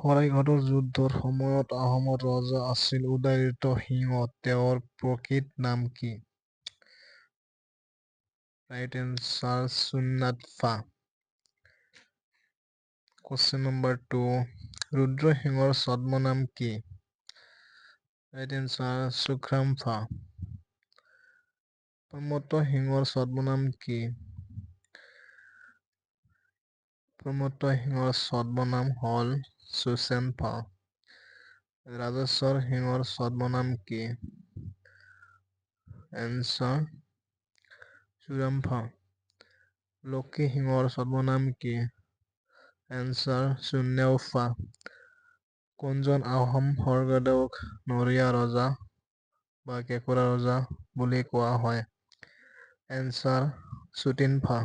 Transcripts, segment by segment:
শৰাইঘাটৰ যুদ্ধৰ সময়ত আহোমৰ ৰজা আছিল উদয়িত সিংহ। তেওঁৰ প্ৰকৃত নাম কি? Right answer Sunnafa. Question number 2. ৰুদ্ৰসিংহৰ ছদ্মনাম কি? Right answer চুখ্ৰামফা। প্ৰমত্ত সিংহৰ ছদ্মনাম কি? প্ৰমত্ত সিংহৰ ছদ্মনাম হল সুচেনফা। ৰাজেশ্বৰ সিংহৰ ছদ্মনাম কি? এনচাৰ চুৰামফা। লক্ষী সিংহৰ ছদ্মনাম কি? এনচাৰ চুন্যাউফা। কোনজন আহোম স্বৰ্গদেউক নৰিয়া ৰজা বা কেঁকোৰা ৰজা বুলি কোৱা হয়? এনচাৰ চুটিনফা।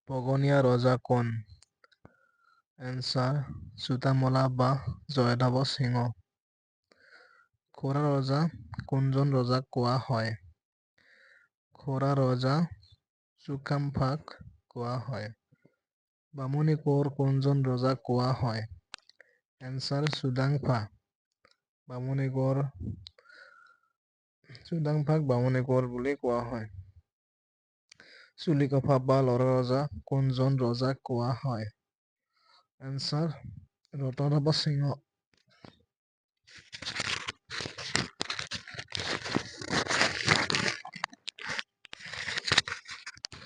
পগনীয়া ৰজা কোন? এনচাৰ চুতামলা বা জয়ধ্বজ সিংহ। খোৰা ৰজা কোনজন ৰজাক কোৱা হয়? খোৰা ৰজা চুকাম্ফাক কোৱা হয়। বামুণী কোঁৱৰ কোনজন ৰজাক কোৱা হয়? এনচাৰ চুডাংফা। বামুণী কোঁৱৰ চুডাংফাক বামুণী কোঁৱৰ বুলি কোৱা হয়। চুলিকফা বা লৰা ৰজা কোনজন ৰজাক কোৱা হয়? এনচাৰ ৰতধৰ সিংহ।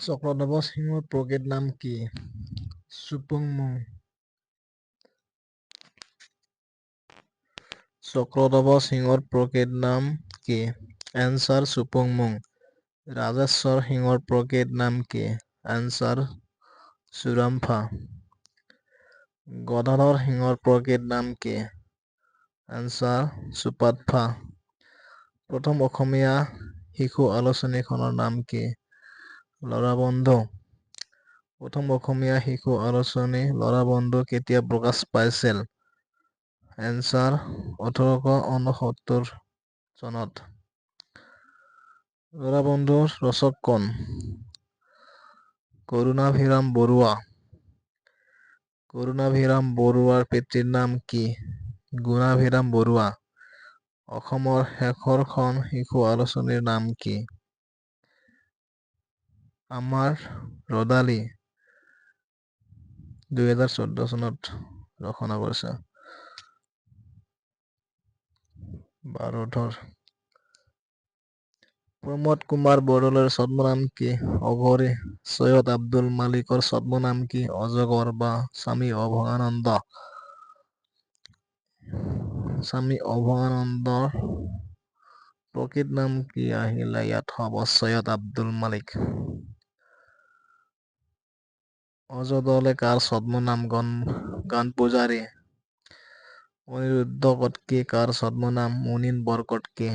চক্ৰধ্বজ সিংহৰ প্ৰকৃত নাম কি? চুপুংমুং। চক্ৰধ্বজ সিংহৰ প্ৰকৃত নাম কি? এনচাৰ চুপুংমুং। ৰাজেশ্বৰ সিংহৰ প্ৰকৃত নাম কি? এনচাৰ চুৰামফা। গদাধৰ সিংহৰ প্ৰকৃত নাম কি? এনচাৰ চুপাতফা। প্ৰথম অসমীয়া শিশু আলোচনীখনৰ নাম কি? লৰাবন্ধু। প্ৰথম অসমীয়া শিশু আলোচনী লৰাবন্ধু কেতিয়া প্ৰকাশ পাইছিল? এনচাৰ 1869 চনত। লৰাবন্ধুৰ ৰচক কোন? কৰুণাভিৰাম বৰুৱা। কৰুণাভিৰাম বৰুৱাৰ পিতৃৰ নাম কি? গুণাভিৰাম বৰুৱা। অসমৰ শেষৰখন শিশু আলোচনীৰ নাম কি? আমাৰ ৰদালি। 2014 চনত ৰচনা কৰিছে। বাৰুধৰ। প্ৰমোদ কুমাৰ বৰদলৈৰ ছদ্মনাম কি? অঘৰী। সৈয়দ আব্দুল মালিকৰ ছদ্মনাম কি? অজগৰ বা স্বামী অভঙ্গানন্দ। স্বামী অভঙ্গানন্দৰ প্ৰকৃত নাম কি আহিলে ইয়াত হব সৈয়দ আব্দুল মালিক। অজদলে কাৰ ছদ্মনাম গানপূজাৰী। অনিৰুদ্ধ কটকী কাৰ ছদ্মনাম মুনীন বৰকটকী।